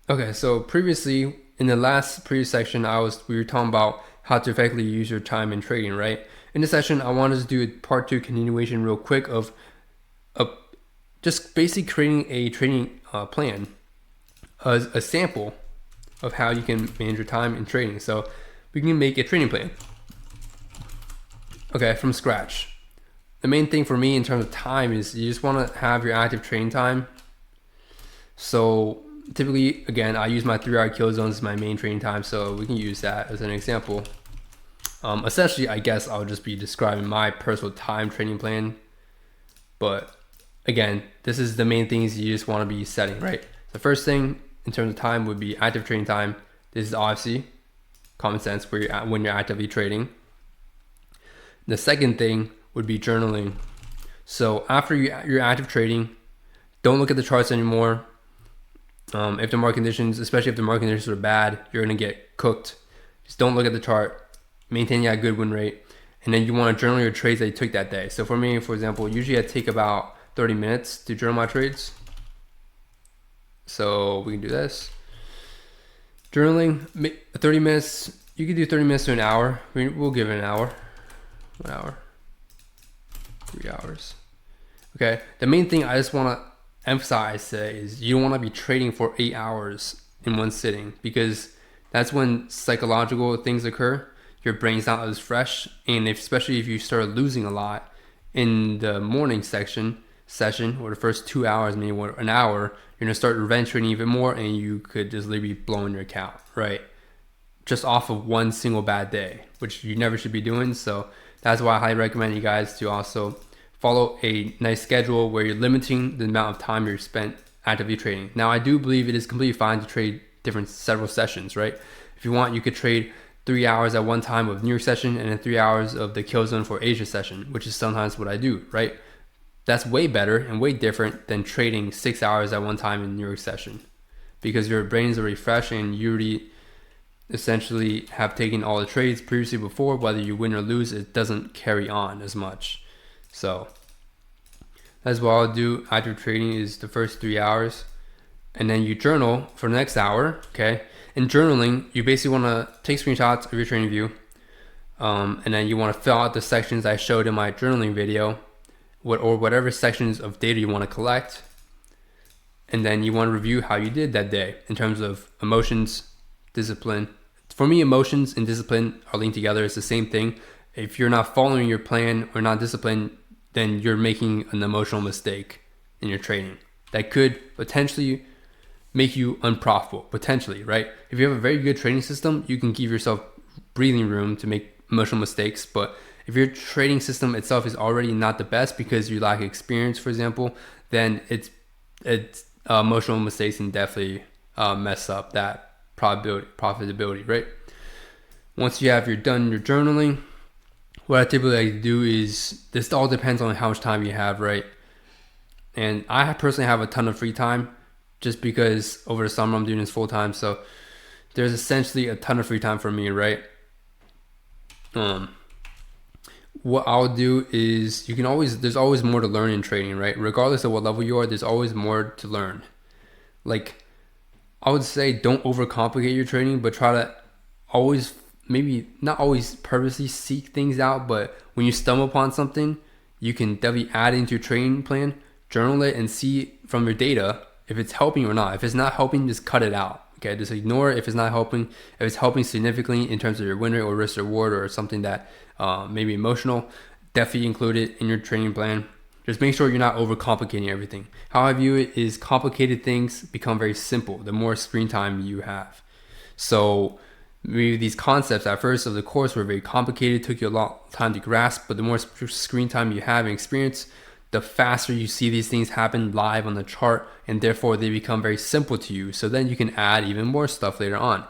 Okay, so previously in the last previous section, we were talking about how to effectively use your time in trading, right? In this session, I wanted to do a part two continuation real quick of a, just basically creating a trading plan, a sample of how you can manage your time in trading. So we can make a trading plan, okay, from scratch. The main thing for me in terms of time is you just want to have your active trading time. So typically, again, I use my 3-hour kill zones as my main trading time, so we can use that as an example. Essentially, I guess I'll just be describing my personal time trading plan. But again, this is the main things you just want to be setting, right? The first thing in terms of time would be active trading time. This is obviously common sense where when you're actively trading. The second thing would be journaling. So after you're active trading, don't look at the charts anymore. If the market conditions, especially if the market conditions are bad, you're going to get cooked. Just don't look at the chart. Maintain that good win rate. And then you want to journal your trades that you took that day. So for me, for example, usually I take about 30 minutes to journal my trades. So we can do this. Journaling, 30 minutes. You can do 30 minutes to an hour. We'll give it an hour. 1 hour. 3 hours. Okay. The main thing I just want to emphasize today is you don't want to be trading for 8 hours in one sitting, because that's when psychological things occur. Your brain's not as fresh, and especially if you start losing a lot in the morning session or the first 2 hours, maybe an hour, you're gonna start revenge trading even more, and you could just literally be blowing your account, right? Just off of one single bad day, which you never should be doing. So that's why I highly recommend you guys to also follow a nice schedule where you're limiting the amount of time you're spent actively trading. Now, I do believe it is completely fine to trade several sessions, right? If you want, you could trade 3 hours at one time of New York session and then 3 hours of the kill zone for Asia session, which is sometimes what I do, right? That's way better and way different than trading 6 hours at one time in New York session, because your brains are refreshed and you already essentially have taken all the trades previously before. Whether you win or lose, it doesn't carry on as much. So that's what I'll do. Active trading is the first 3 hours, and then you journal for the next hour, okay? In journaling, you basically want to take screenshots of your trading view, and then you want to fill out the sections I showed in my journaling video, or whatever sections of data you want to collect, and then you want to review how you did that day in terms of emotions, discipline. For me, emotions and discipline are linked together. It's the same thing. If you're not following your plan or not disciplined, then you're making an emotional mistake in your trading that could potentially make you unprofitable, potentially, right? If you have a very good trading system, you can give yourself breathing room to make emotional mistakes. But if your trading system itself is already not the best because you lack experience, for example, then it's emotional mistakes can definitely mess up that profitability, right? Once you have done your journaling, what I typically like to do is, this all depends on how much time you have, right? And I personally have a ton of free time, just because over the summer I'm doing this full time. So there's essentially a ton of free time for me, right? What I'll do is, there's always more to learn in trading, right? Regardless of what level you are, there's always more to learn. Like, I would say don't overcomplicate your trading, but try to always, maybe not always purposely seek things out, but when you stumble upon something, you can definitely add into your trading plan, journal it, and see from your data if it's helping or not. If it's not helping, just cut it out. Okay, just ignore it if it's not helping. If it's helping significantly in terms of your win rate or risk reward or something that may be emotional, definitely include it in your trading plan. Just make sure you're not overcomplicating everything. How I view it is, complicated things become very simple the more screen time you have. So maybe these concepts at first of the course were very complicated, took you a long time to grasp, but the more screen time you have and experience, the faster you see these things happen live on the chart, and therefore they become very simple to you. So then you can add even more stuff later on.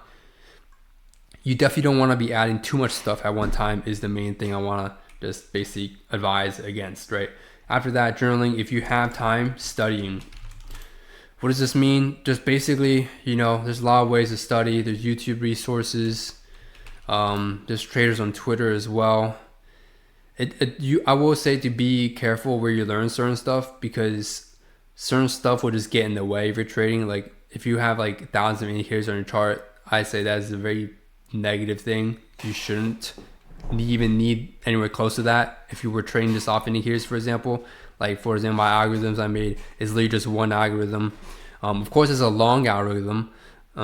You definitely don't want to be adding too much stuff at one time, is the main thing I want to just basically advise against, right? After that, journaling. If you have time, studying. What does this mean? Just basically, there's a lot of ways to study. There's YouTube resources. There's traders on Twitter as well. I will say to be careful where you learn certain stuff, because certain stuff will just get in the way of your trading. Like, if you have like thousands of indicators on your chart, I say that is a very negative thing. You shouldn't even need anywhere close to that. If you were trading just off indicators, for example, like for example, my algorithms I made is literally just one algorithm. Of course, it's a long algorithm,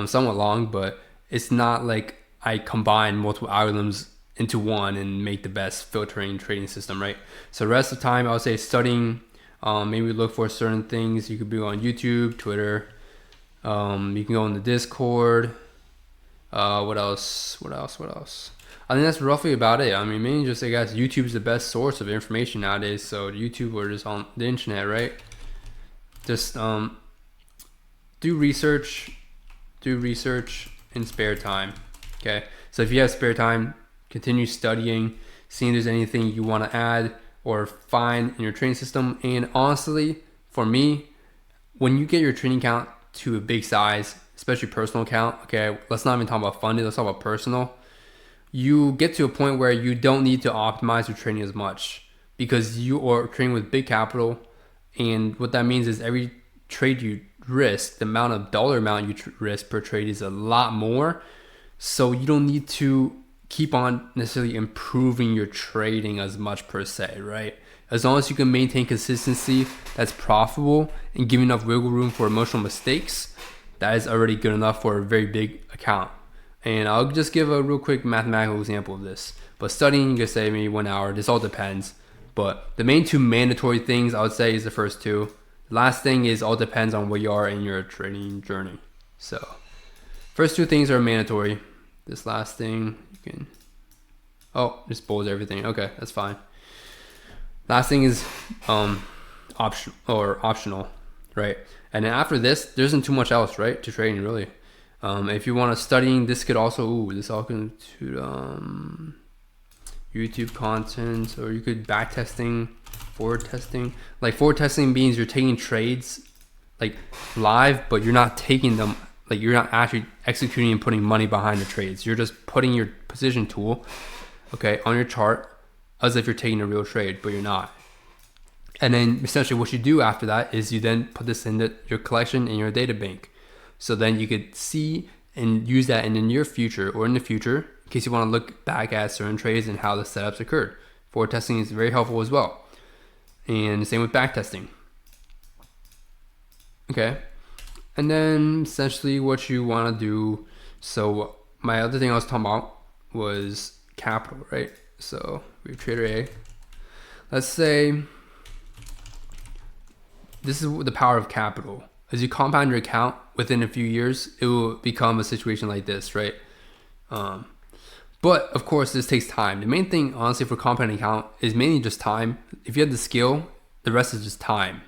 somewhat long, but it's not like I combine multiple algorithms into one and make the best filtering trading system, right? So the rest of the time, I would say studying, maybe look for certain things. You could be on YouTube, Twitter. You can go on the Discord. What else? I think that's roughly about it. I mean, mainly just, I guess, YouTube is the best source of information nowadays. So YouTube or just on the internet, right? Just do research in spare time. Okay, so if you have spare time, continue studying, seeing if there's anything you want to add or find in your trading system. And honestly, for me, when you get your trading account to a big size, especially personal account, okay, let's not even talk about funded, let's talk about personal. You get to a point where you don't need to optimize your trading as much because you are trading with big capital. And what that means is every trade you risk, the amount of dollar amount you risk per trade is a lot more. So you don't need to keep on necessarily improving your trading as much per se, right? As long as you can maintain consistency that's profitable and give enough wiggle room for emotional mistakes, that is already good enough for a very big account. And I'll just give a real quick mathematical example of this. But studying, you can say maybe 1 hour. This all depends. But the main two mandatory things I would say is the first two. The last thing is all depends on where you are in your trading journey. So first two things are mandatory. This last thing, you can, just bold everything. Okay, that's fine. Last thing is optional, right? And then after this, there isn't too much else, right, to trading really. If you want to studying, this could also, this all can to YouTube content, or you could back testing, forward testing. Like forward testing means you're taking trades like live, but you're not taking them, like you're not actually executing and putting money behind the trades. You're just putting your position tool, okay, on your chart as if you're taking a real trade, but you're not. And then essentially what you do after that is you then put this in your collection in your data bank. So then you could see and use that in the near future or in the future in case you want to look back at certain trades and how the setups occurred. Forward testing is very helpful as well. And same with back testing. Okay. And then essentially what you want to do. So my other thing I was talking about was capital, right? So we have trader A. Let's say this is the power of capital. As you compound your account within a few years, it will become a situation like this, right? But of course, this takes time. The main thing, honestly, for compounding account is mainly just time. If you have the skill, the rest is just time.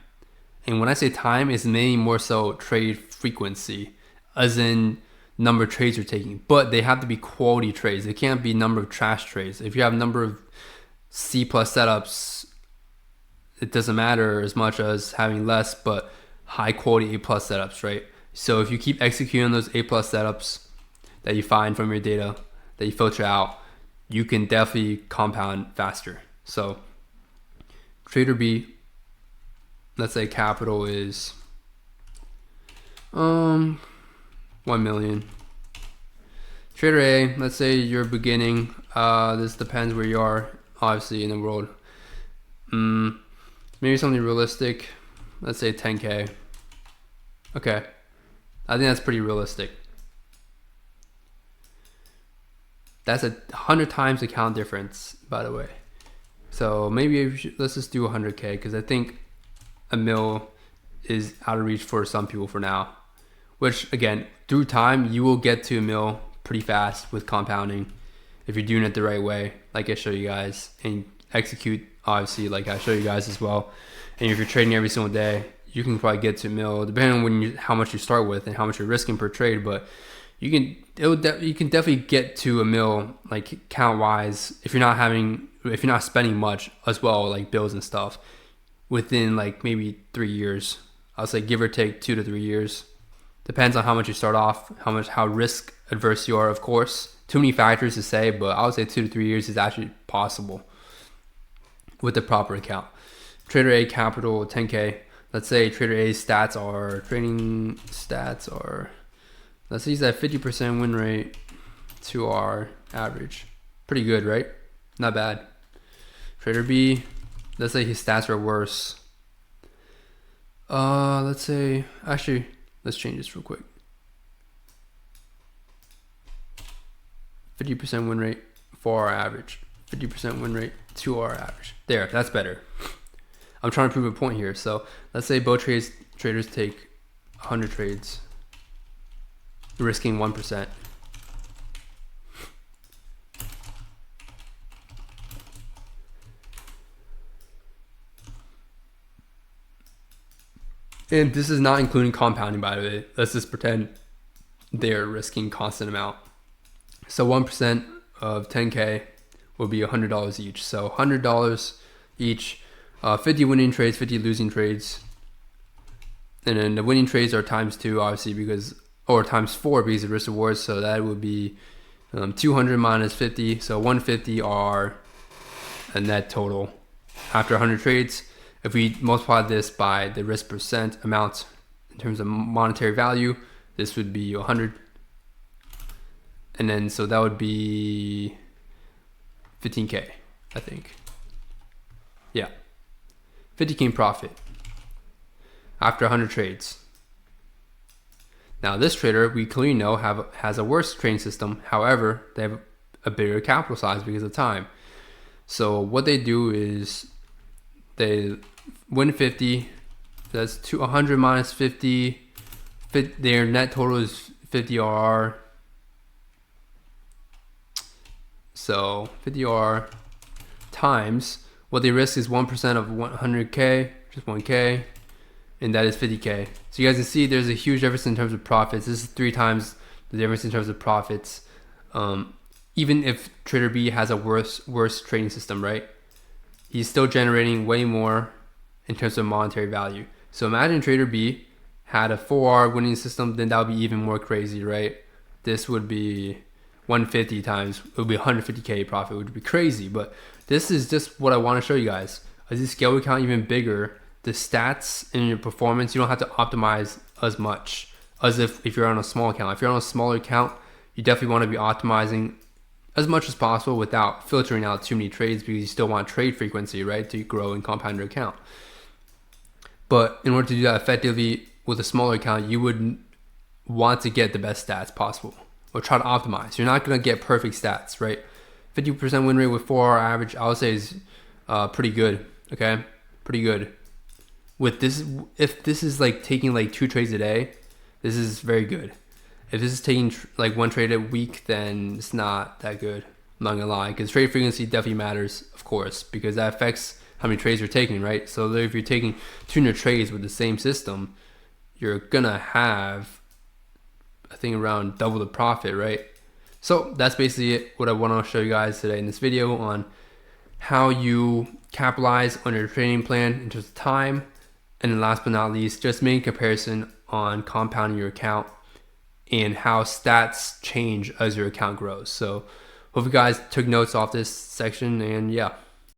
And when I say time, it's mainly more so trade frequency, as in number of trades you're taking. But they have to be quality trades. They can't be number of trash trades. If you have a number of C+ setups, it doesn't matter as much as having less, but high quality A+ setups, right? So if you keep executing those A+ setups that you find from your data, that you filter out, you can definitely compound faster. So trader B, let's say capital is 1 million. Trader A, let's say you're beginning, this depends where you are obviously in the world. Maybe something realistic, let's say 10K. Okay, I think that's pretty realistic. That's 100 times account difference, by the way. So maybe let's just do 100K, because I think a mil is out of reach for some people for now. Which again, through time, you will get to a mil pretty fast with compounding if you're doing it the right way, like I show you guys, and execute obviously like I show you guys as well. And if you're trading every single day, you can probably get to a mil, depending on how much you start with and how much you're risking per trade. But you can definitely get to a mil, like count wise, if you're not spending much as well, like bills and stuff, within like maybe 3 years. I'll say give or take 2 to 3 years. Depends on how much you start off, how risk adverse you are, of course. Too many factors to say, but I would say 2 to 3 years is actually possible with the proper account. Trader A capital 10K. let's say trader A's stats are, trading stats are, let's use that 50% win rate to our average. Pretty good, right? Not bad. Trader B, let's say his stats are worse. Let's say, actually, let's change this real quick. 50% win rate for our average. 50% win rate to our average. There, that's better. I'm trying to prove a point here. So let's say both traders take 100 trades, risking 1%. And this is not including compounding, by the way. Let's just pretend they're risking constant amount. So 1% of 10K will be $100 each. So $100 each, 50 winning trades, 50 losing trades. And then the winning trades are times 2, obviously, because, or times 4 because of risk rewards. So that would be 200 minus 50. So 150 are a net total after 100 trades. If we multiply this by the risk percent amount in terms of monetary value, this would be 100. And then, so that would be 15K, I think. Yeah. 50K in profit after 100 trades. Now this trader, we clearly know has a worse trading system. However, they have a bigger capital size because of time. So what they do is they win 50. That's 100 minus 50. Their net total is 50 RR. So 50 RR times what they risk is 1% of 100K, just 1K, and that is 50K. So you guys can see there's a huge difference in terms of profits. This is 3 times the difference in terms of profits. Even if trader B has a worse trading system, right? He's still generating way more in terms of monetary value. So imagine trader B had a 4R winning system, then that would be even more crazy, right? This would be 150 times, it would be 150K profit, which would be crazy. But this is just what I want to show you guys. As you scale your account even bigger, the stats and your performance, you don't have to optimize as much as if you're on a small account. If you're on a smaller account, you definitely want to be optimizing as much as possible without filtering out too many trades, because you still want trade frequency, right, to grow and compound your account. But in order to do that effectively with a smaller account, you would want to get the best stats possible, or try to optimize. You're not going to get perfect stats, right? 50% win rate with 4R average, I would say is pretty good, okay? Pretty good. With this, if this is like taking like 2 trades a day, this is very good. If this is taking like 1 trade a week, then it's not that good. I'm not gonna lie, because trade frequency definitely matters, of course, because that affects how many trades you're taking, right? So if you're taking 200 trades with the same system, you're gonna have, I think, around double the profit, right? So that's basically it, what I want to show you guys today in this video on how you capitalize on your trading plan in terms of time. And then last but not least, just making a comparison on compounding your account and how stats change as your account grows. So hope you guys took notes off this section, and yeah.